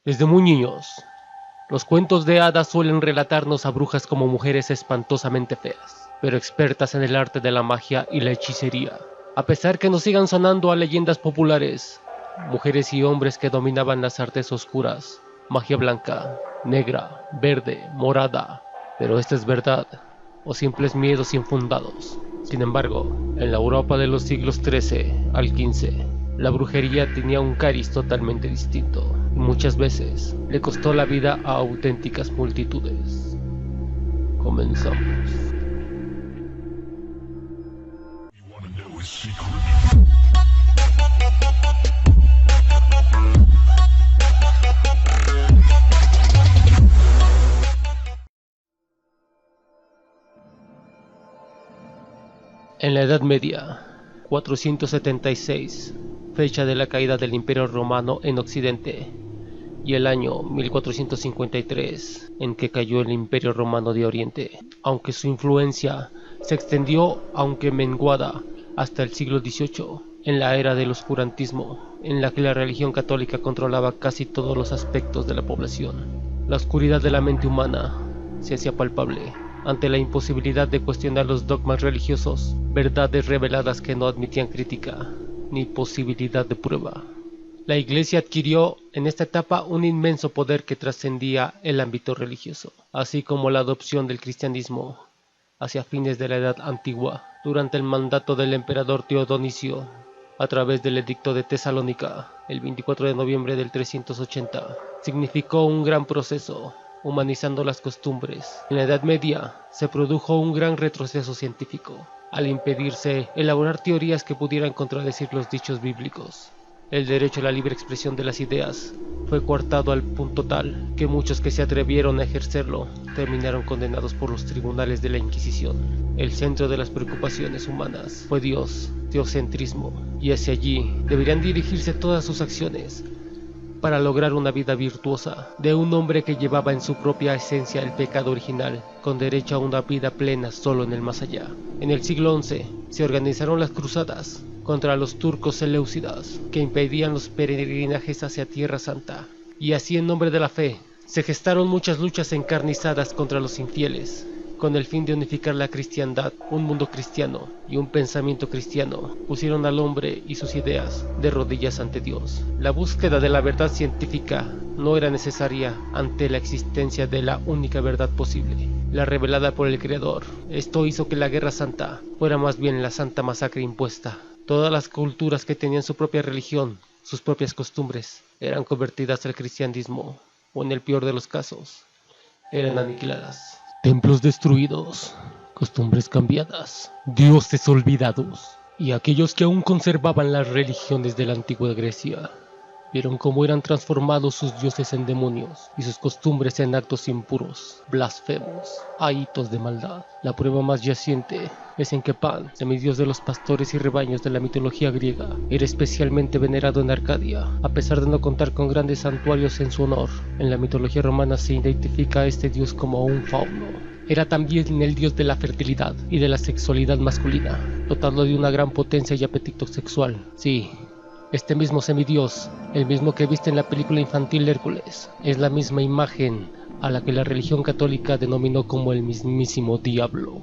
Desde muy niños, los cuentos de hadas suelen relatarnos a brujas como mujeres espantosamente feas, pero expertas en el arte de la magia y la hechicería. A pesar que nos sigan sonando a leyendas populares, mujeres y hombres que dominaban las artes oscuras, magia blanca, negra, verde, morada. Pero esta es verdad, o simples miedos infundados. Sin embargo, en la Europa de los siglos XIII al XV, la brujería tenía un cariz totalmente distinto, y muchas veces le costó la vida a auténticas multitudes. Comenzamos. En la Edad Media, 476, fecha de la caída del Imperio Romano en Occidente, y el año 1453, en que cayó el Imperio Romano de Oriente, aunque su influencia se extendió, aunque menguada, hasta el siglo XVIII, en la era del oscurantismo, en la que la religión católica controlaba casi todos los aspectos de la población. La oscuridad de la mente humana se hacía palpable ante la imposibilidad de cuestionar los dogmas religiosos, verdades reveladas que no admitían crítica ni posibilidad de prueba. La Iglesia adquirió en esta etapa un inmenso poder que trascendía el ámbito religioso, así como la adopción del cristianismo hacia fines de la Edad Antigua, durante el mandato del emperador Teodonicio, a través del Edicto de Tesalónica, el 24 de noviembre del 380, significó un gran proceso, humanizando las costumbres. En la Edad Media se produjo un gran retroceso científico, al impedirse elaborar teorías que pudieran contradecir los dichos bíblicos. El derecho a la libre expresión de las ideas fue coartado al punto tal que muchos que se atrevieron a ejercerlo terminaron condenados por los tribunales de la Inquisición. El centro de las preocupaciones humanas fue Dios, teocentrismo, y hacia allí deberían dirigirse todas sus acciones para lograr una vida virtuosa de un hombre que llevaba en su propia esencia el pecado original, con derecho a una vida plena solo en el más allá. En el siglo XI se organizaron las cruzadas contra los turcos seleucidas, que impedían los peregrinajes hacia Tierra Santa, y así en nombre de la fe se gestaron muchas luchas encarnizadas contra los infieles, con el fin de unificar la cristiandad, un mundo cristiano y un pensamiento cristiano. Pusieron al hombre y sus ideas de rodillas ante Dios. La búsqueda de la verdad científica no era necesaria ante la existencia de la única verdad posible, la revelada por el Creador. Esto hizo que la Guerra Santa fuera más bien la santa masacre impuesta. Todas las culturas que tenían su propia religión, sus propias costumbres, eran convertidas al cristianismo, o en el peor de los casos, eran aniquiladas. Templos destruidos, costumbres cambiadas, dioses olvidados, y aquellos que aún conservaban las religiones de la antigua Grecia vieron cómo eran transformados sus dioses en demonios y sus costumbres en actos impuros, blasfemos, ahitos de maldad. La prueba más yaciente es en que Pan, semidios de los pastores y rebaños de la mitología griega, era especialmente venerado en Arcadia, a pesar de no contar con grandes santuarios en su honor. En la mitología romana se identifica a este dios como un fauno. Era también el dios de la fertilidad y de la sexualidad masculina, dotado de una gran potencia y apetito sexual. Sí, este mismo semidios, el mismo que viste en la película infantil Hércules, es la misma imagen a la que la religión católica denominó como el mismísimo diablo.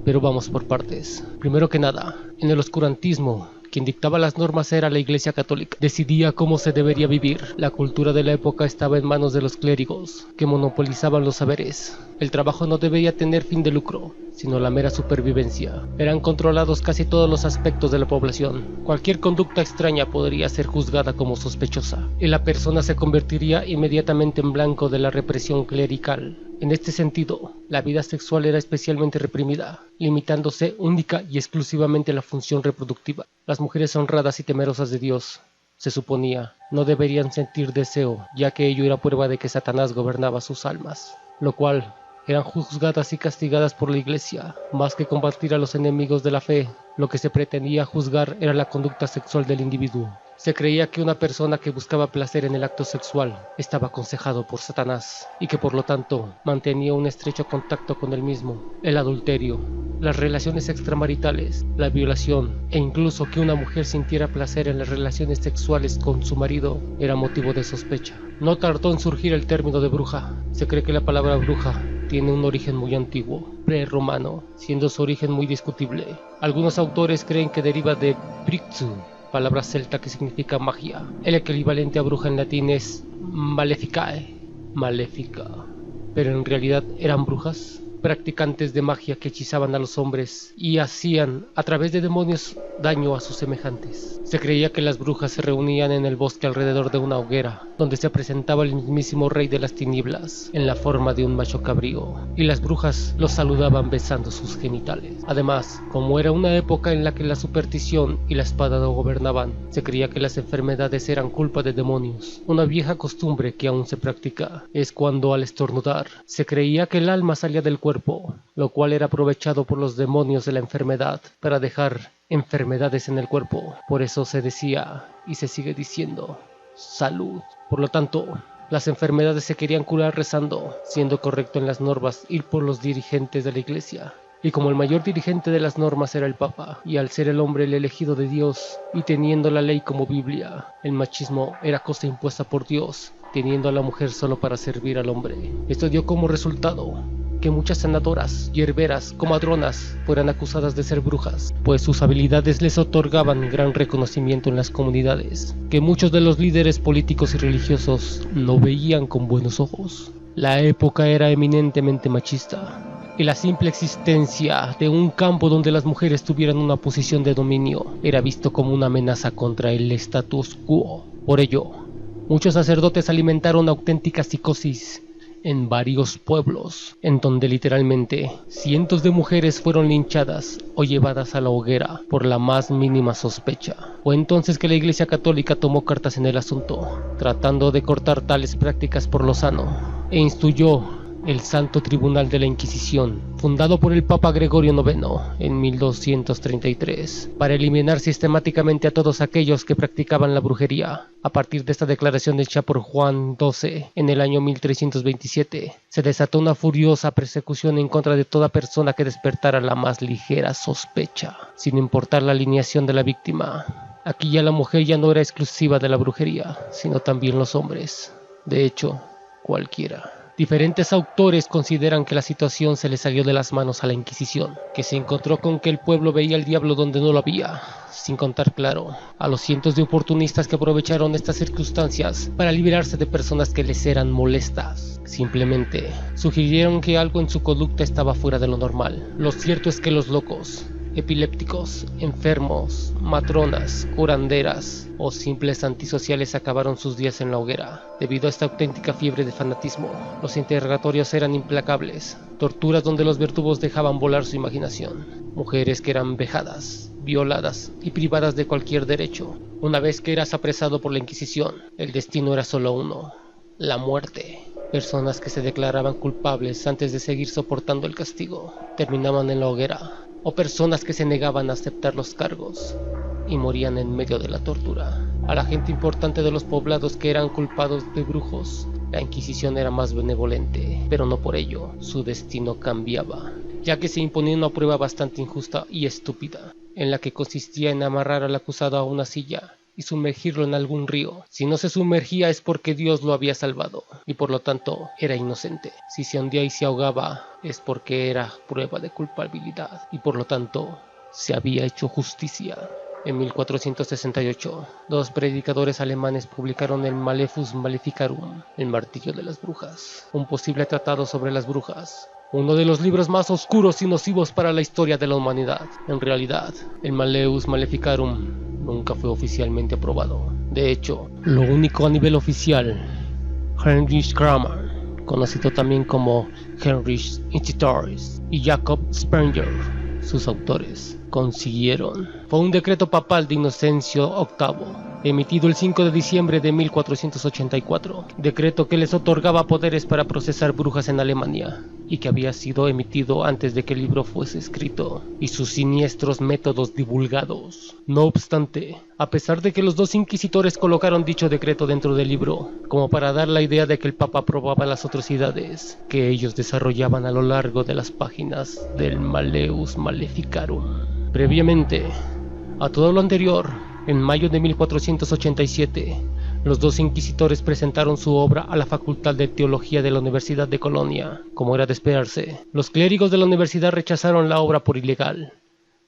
Pero vamos por partes. Primero que nada, en el oscurantismo, quien dictaba las normas era la Iglesia Católica. Decidía cómo se debería vivir. La cultura de la época estaba en manos de los clérigos, que monopolizaban los saberes. El trabajo no debía tener fin de lucro, sino la mera supervivencia. Eran controlados casi todos los aspectos de la población. Cualquier conducta extraña podría ser juzgada como sospechosa, y la persona se convertiría inmediatamente en blanco de la represión clerical. En este sentido, la vida sexual era especialmente reprimida, limitándose única y exclusivamente a la función reproductiva. Las mujeres honradas y temerosas de Dios, se suponía, no deberían sentir deseo, ya que ello era prueba de que Satanás gobernaba sus almas, lo cual eran juzgadas y castigadas por la Iglesia. Más que combatir a los enemigos de la fe, lo que se pretendía juzgar era la conducta sexual del individuo. Se creía que una persona que buscaba placer en el acto sexual estaba aconsejado por Satanás y que por lo tanto mantenía un estrecho contacto con él mismo. El adulterio, las relaciones extramaritales, la violación e incluso que una mujer sintiera placer en las relaciones sexuales con su marido era motivo de sospecha. No tardó en surgir el término de bruja. Se cree que la palabra bruja tiene un origen muy antiguo, prerromano, siendo su origen muy discutible. Algunos autores creen que deriva de brixu, palabra celta que significa magia. El equivalente a bruja en latín es maleficae, maléfica. Pero en realidad eran brujas, practicantes de magia que hechizaban a los hombres y hacían a través de demonios daño a sus semejantes. Se creía que las brujas se reunían en el bosque alrededor de una hoguera, donde se presentaba el mismísimo rey de las tinieblas, en la forma de un macho cabrío, y las brujas los saludaban besando sus genitales. Además, como era una época en la que la superstición y la espada no gobernaban, se creía que las enfermedades eran culpa de demonios. Una vieja costumbre que aún se practica es cuando al estornudar, se creía que el alma salía del cuerpo, lo cual era aprovechado por los demonios de la enfermedad para dejar enfermedades en el cuerpo. Por eso se decía y se sigue diciendo salud. Por lo tanto, las enfermedades se querían curar rezando, siendo correcto en las normas ir por los dirigentes de la iglesia. Y como el mayor dirigente de las normas era el Papa, y al ser el hombre el elegido de Dios y teniendo la ley como Biblia, el machismo era cosa impuesta por Dios, teniendo a la mujer solo para servir al hombre. Esto dio como resultado que muchas sanadoras, hierberas, comadronas fueran acusadas de ser brujas, pues sus habilidades les otorgaban gran reconocimiento en las comunidades, que muchos de los líderes políticos y religiosos no veían con buenos ojos. La época era eminentemente machista, y la simple existencia de un campo donde las mujeres tuvieran una posición de dominio era visto como una amenaza contra el status quo. Por ello, muchos sacerdotes alimentaron auténtica psicosis en varios pueblos, en donde literalmente cientos de mujeres fueron linchadas o llevadas a la hoguera por la más mínima sospecha. Fue entonces que la Iglesia Católica tomó cartas en el asunto, tratando de cortar tales prácticas por lo sano, e instituyó el Santo Tribunal de la Inquisición, fundado por el Papa Gregorio IX en 1233, para eliminar sistemáticamente a todos aquellos que practicaban la brujería. A partir de esta declaración hecha por Juan XII en el año 1327, se desató una furiosa persecución en contra de toda persona que despertara la más ligera sospecha, sin importar la alineación de la víctima. Aquí ya la mujer ya no era exclusiva de la brujería, sino también los hombres. De hecho, cualquiera. Diferentes autores consideran que la situación se le salió de las manos a la Inquisición, que se encontró con que el pueblo veía al diablo donde no lo había, sin contar, claro, a los cientos de oportunistas que aprovecharon estas circunstancias para librarse de personas que les eran molestas. Simplemente sugirieron que algo en su conducta estaba fuera de lo normal. Lo cierto es que los locos, epilépticos, enfermos, matronas, curanderas o simples antisociales acabaron sus días en la hoguera. Debido a esta auténtica fiebre de fanatismo, los interrogatorios eran implacables, torturas donde los verdugos dejaban volar su imaginación, mujeres que eran vejadas, violadas y privadas de cualquier derecho. Una vez que eras apresado por la Inquisición, el destino era solo uno: la muerte. Personas que se declaraban culpables antes de seguir soportando el castigo terminaban en la hoguera, o personas que se negaban a aceptar los cargos y morían en medio de la tortura. A la gente importante de los poblados que eran culpados de brujos, la Inquisición era más benevolente, pero no por ello su destino cambiaba, ya que se imponía una prueba bastante injusta y estúpida, en la que consistía en amarrar al acusado a una silla y sumergirlo en algún río. Si no se sumergía es porque Dios lo había salvado, y por lo tanto era inocente. Si se hundía y se ahogaba es porque era prueba de culpabilidad, y por lo tanto se había hecho justicia. En 1468, dos predicadores alemanes publicaron el Malefus Maleficarum, el martillo de las brujas, un posible tratado sobre las brujas, uno de los libros más oscuros y nocivos para la historia de la humanidad. En realidad, el Malleus Maleficarum nunca fue oficialmente aprobado. De hecho, lo único a nivel oficial, Heinrich Kramer, conocido también como Heinrich Institutores, y Jacob Sprenger, sus autores, consiguieron, fue un decreto papal de Inocencio VIII, emitido el 5 de diciembre de 1484, decreto que les otorgaba poderes para procesar brujas en Alemania, y que había sido emitido antes de que el libro fuese escrito, y sus siniestros métodos divulgados. No obstante, a pesar de que los dos inquisitores colocaron dicho decreto dentro del libro, como para dar la idea de que el Papa aprobaba las atrocidades que ellos desarrollaban a lo largo de las páginas del Malleus Maleficarum. Previamente a todo lo anterior, en mayo de 1487, los dos inquisitores presentaron su obra a la Facultad de Teología de la Universidad de Colonia. Como era de esperarse, los clérigos de la universidad rechazaron la obra por ilegal,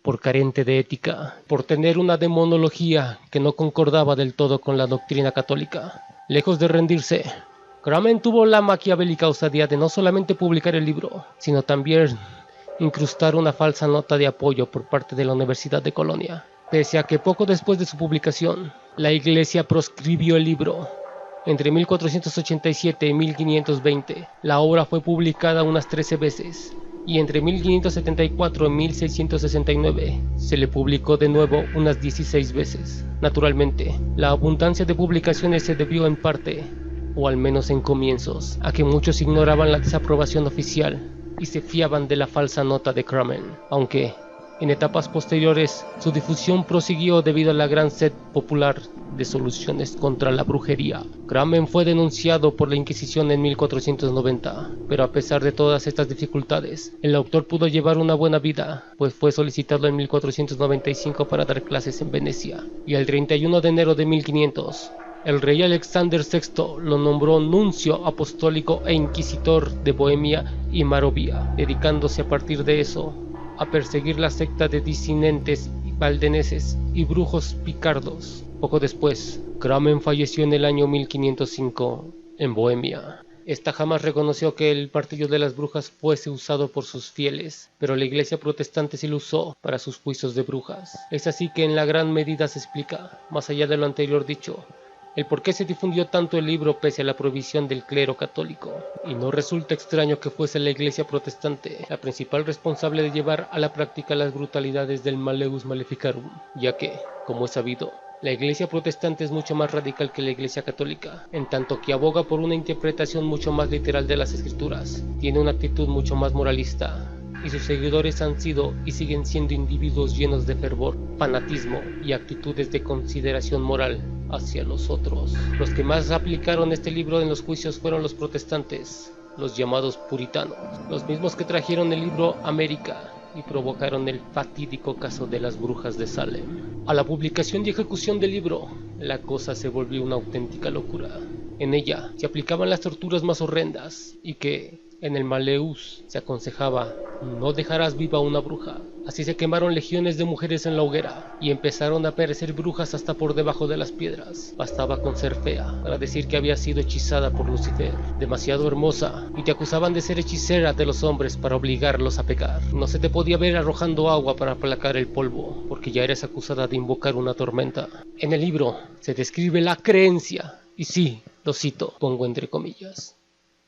por carente de ética, por tener una demonología que no concordaba del todo con la doctrina católica. Lejos de rendirse, Cramen tuvo la maquiavélica osadía de no solamente publicar el libro, sino también incrustar una falsa nota de apoyo por parte de la Universidad de Colonia. Pese a que poco después de su publicación, la Iglesia proscribió el libro. Entre 1487 y 1520, la obra fue publicada unas 13 veces, y entre 1574 y 1669 se le publicó de nuevo unas 16 veces. Naturalmente, la abundancia de publicaciones se debió en parte, o al menos en comienzos, a que muchos ignoraban la desaprobación oficial y se fiaban de la falsa nota de Cramen, aunque en etapas posteriores su difusión prosiguió debido a la gran sed popular de soluciones contra la brujería. Cramen fue denunciado por la Inquisición en 1490, pero a pesar de todas estas dificultades, el autor pudo llevar una buena vida, pues fue solicitado en 1495 para dar clases en Venecia, y el 31 de enero de 1500, el rey Alexander VI lo nombró nuncio apostólico e inquisidor de Bohemia y Moravia, dedicándose a partir de eso a perseguir la secta de disidentes valdeneses y brujos picardos. Poco después, Cramen falleció en el año 1505 en Bohemia. Esta jamás reconoció que el martillo de las brujas fuese usado por sus fieles, pero la iglesia protestante sí lo usó para sus juicios de brujas. Es así que en la gran medida se explica, más allá de lo anterior dicho, el por qué se difundió tanto el libro pese a la prohibición del clero católico, y no resulta extraño que fuese la iglesia protestante la principal responsable de llevar a la práctica las brutalidades del Malleus Maleficarum, ya que, como es sabido, la iglesia protestante es mucho más radical que la iglesia católica, en tanto que aboga por una interpretación mucho más literal de las escrituras, tiene una actitud mucho más moralista, y sus seguidores han sido y siguen siendo individuos llenos de fervor, fanatismo y actitudes de consideración moral hacia los otros. Los que más aplicaron este libro en los juicios fueron los protestantes, los llamados puritanos, los mismos que trajeron el libro a América y provocaron el fatídico caso de las brujas de Salem. A la publicación y ejecución del libro, la cosa se volvió una auténtica locura. En ella se aplicaban las torturas más horrendas y que en el Malleus se aconsejaba: no dejarás viva una bruja. Así se quemaron legiones de mujeres en la hoguera y empezaron a aparecer brujas hasta por debajo de las piedras. Bastaba con ser fea para decir que había sido hechizada por Lucifer, demasiado hermosa, y te acusaban de ser hechicera de los hombres para obligarlos a pecar. No se te podía ver arrojando agua para aplacar el polvo, porque ya eres acusada de invocar una tormenta. En el libro se describe la creencia, y sí, lo cito, pongo entre comillas,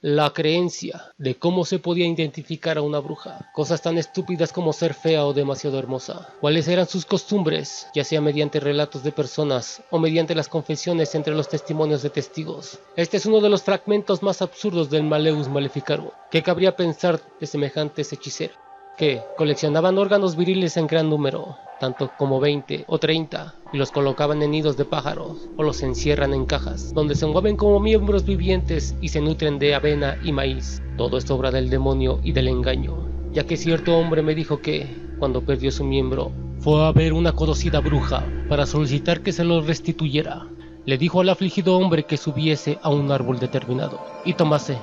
la creencia de cómo se podía identificar a una bruja. Cosas tan estúpidas como ser fea o demasiado hermosa. Cuáles eran sus costumbres, ya sea mediante relatos de personas o mediante las confesiones entre los testimonios de testigos. Este es uno de los fragmentos más absurdos del Malleus Maleficarum. ¿Qué cabría pensar de semejantes hechiceros? Que coleccionaban órganos viriles en gran número, tanto como 20 o 30, y los colocaban en nidos de pájaros, o los encierran en cajas, donde se mueven como miembros vivientes y se nutren de avena y maíz. Todo es obra del demonio y del engaño, ya que cierto hombre me dijo que, cuando perdió su miembro, fue a ver una conocida bruja para solicitar que se lo restituyera. Le dijo al afligido hombre que subiese a un árbol determinado y tomase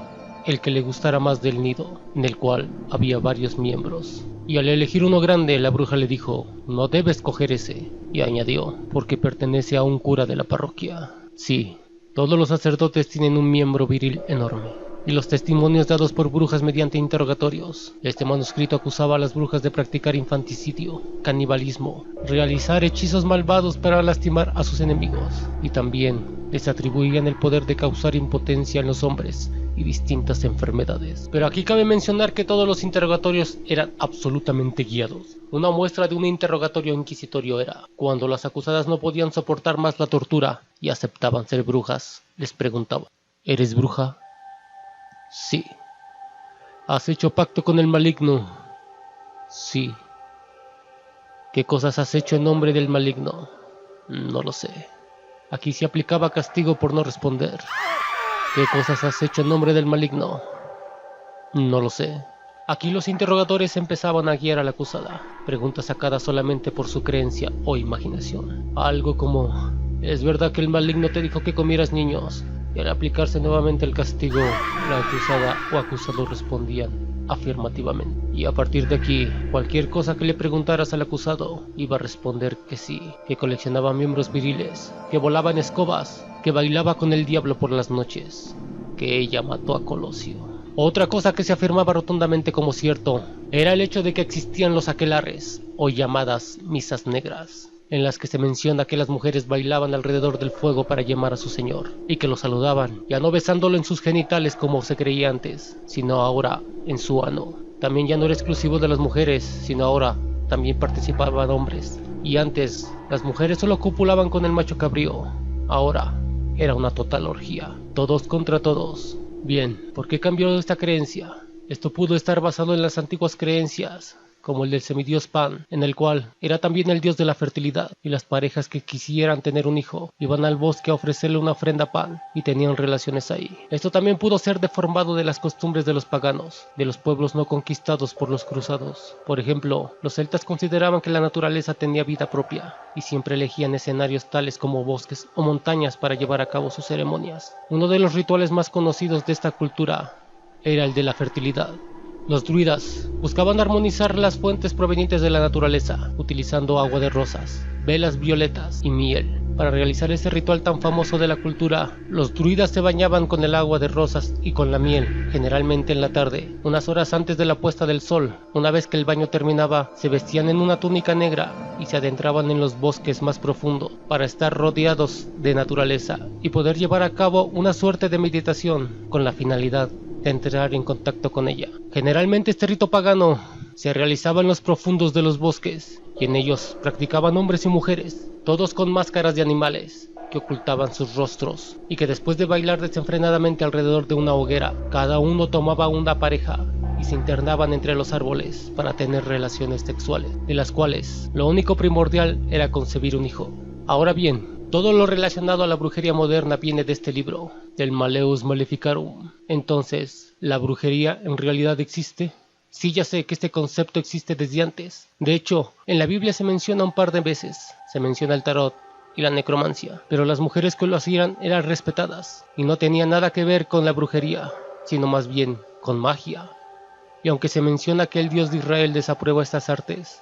el que le gustara más del nido, en el cual había varios miembros. Y al elegir uno grande, la bruja le dijo: no debes coger ese, y añadió: porque pertenece a un cura de la parroquia. Sí, todos los sacerdotes tienen un miembro viril enorme. Y los testimonios dados por brujas mediante interrogatorios. Este manuscrito acusaba a las brujas de practicar infanticidio, canibalismo, realizar hechizos malvados para lastimar a sus enemigos, y también les atribuían el poder de causar impotencia en los hombres y distintas enfermedades. Pero aquí cabe mencionar que todos los interrogatorios eran absolutamente guiados. Una muestra de un interrogatorio inquisitorio era cuando las acusadas no podían soportar más la tortura y aceptaban ser brujas. Les preguntaban: ¿eres bruja? Sí. ¿Has hecho pacto con el maligno? Sí. ¿Qué cosas has hecho en nombre del maligno? No lo sé. Aquí se aplicaba castigo por no responder. ¿Qué cosas has hecho en nombre del maligno? No lo sé. Aquí los interrogadores empezaban a guiar a la acusada. Preguntas sacadas solamente por su creencia o imaginación. Algo como: ¿es verdad que el maligno te dijo que comieras niños? Y al aplicarse nuevamente el castigo, la acusada o acusado respondían afirmativamente. Y a partir de aquí, cualquier cosa que le preguntaras al acusado, iba a responder que sí, que coleccionaba miembros viriles, que volaba en escobas, que bailaba con el diablo por las noches, que ella mató a Colosio. Otra cosa que se afirmaba rotundamente como cierto era el hecho de que existían los aquelarres, o llamadas misas negras, en las que se menciona que las mujeres bailaban alrededor del fuego para llamar a su señor, y que lo saludaban, ya no besándolo en sus genitales como se creía antes, sino ahora en su ano. También ya no era exclusivo de las mujeres, sino ahora también participaban hombres, y antes las mujeres solo copulaban con el macho cabrío, ahora era una total orgía, todos contra todos. Bien, ¿por qué cambió esta creencia? Esto pudo estar basado en las antiguas creencias, como el del semidios Pan, en el cual era también el dios de la fertilidad, y las parejas que quisieran tener un hijo iban al bosque a ofrecerle una ofrenda a Pan y tenían relaciones ahí. Esto también pudo ser deformado de las costumbres de los paganos, de los pueblos no conquistados por los cruzados. Por ejemplo, los celtas consideraban que la naturaleza tenía vida propia y siempre elegían escenarios tales como bosques o montañas para llevar a cabo sus ceremonias. Uno de los rituales más conocidos de esta cultura era el de la fertilidad. Los druidas buscaban armonizar las fuentes provenientes de la naturaleza, utilizando agua de rosas, velas violetas y miel. Para realizar este ritual tan famoso de la cultura, los druidas se bañaban con el agua de rosas y con la miel, generalmente en la tarde, unas horas antes de la puesta del sol. Una vez que el baño terminaba, se vestían en una túnica negra y se adentraban en los bosques más profundos para estar rodeados de naturaleza y poder llevar a cabo una suerte de meditación con la finalidad de entrar en contacto con ella. Generalmente este rito pagano se realizaba en los profundos de los bosques, y en ellos practicaban hombres y mujeres, todos con máscaras de animales que ocultaban sus rostros, y que después de bailar desenfrenadamente alrededor de una hoguera, cada uno tomaba una pareja y se internaban entre los árboles para tener relaciones sexuales, de las cuales lo único primordial era concebir un hijo. Ahora bien, todo lo relacionado a la brujería moderna viene de este libro, del Malleus Maleficarum. Entonces, ¿la brujería en realidad existe? Sí, ya sé que este concepto existe desde antes. De hecho, en la Biblia se menciona un par de veces. Se menciona el tarot y la necromancia, pero las mujeres que lo hacían eran respetadas y no tenían nada que ver con la brujería, sino más bien con magia. Y aunque se menciona que el Dios de Israel desaprueba estas artes,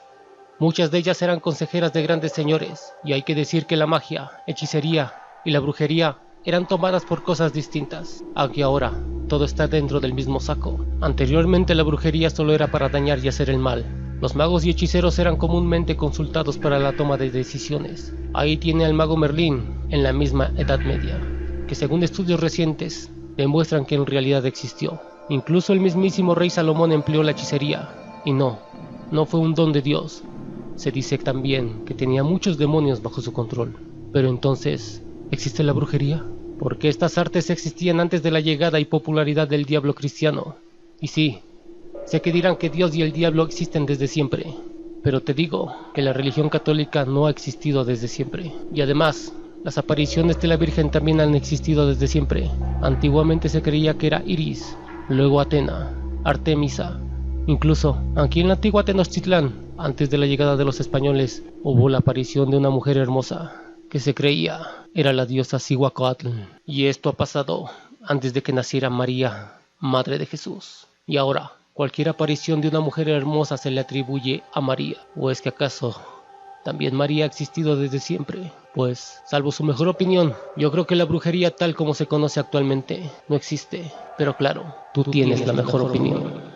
muchas de ellas eran consejeras de grandes señores, y hay que decir que la magia, hechicería y la brujería eran tomadas por cosas distintas, aunque ahora todo está dentro del mismo saco. Anteriormente la brujería solo era para dañar y hacer el mal. Los magos y hechiceros eran comúnmente consultados para la toma de decisiones. Ahí tiene al mago Merlín en la misma Edad Media, que según estudios recientes demuestran que en realidad existió. Incluso el mismísimo rey Salomón empleó la hechicería, y no fue un don de Dios. Se dice también que tenía muchos demonios bajo su control. Pero entonces, ¿existe la brujería? Porque estas artes existían antes de la llegada y popularidad del diablo cristiano. Y sí, sé que dirán que Dios y el diablo existen desde siempre, pero te digo que la religión católica no ha existido desde siempre. Y además, las apariciones de la Virgen también han existido desde siempre. Antiguamente se creía que era Iris, luego Atena, Artemisa. Incluso, aquí en la antigua Tenochtitlán, antes de la llegada de los españoles, hubo la aparición de una mujer hermosa, que se creía era la diosa Cihuacóatl. Y esto ha pasado antes de que naciera María, madre de Jesús. Y ahora, cualquier aparición de una mujer hermosa se le atribuye a María. ¿O es que acaso también María ha existido desde siempre? Pues, salvo su mejor opinión, yo creo que la brujería tal como se conoce actualmente no existe. Pero claro, tú tienes la mejor opinión.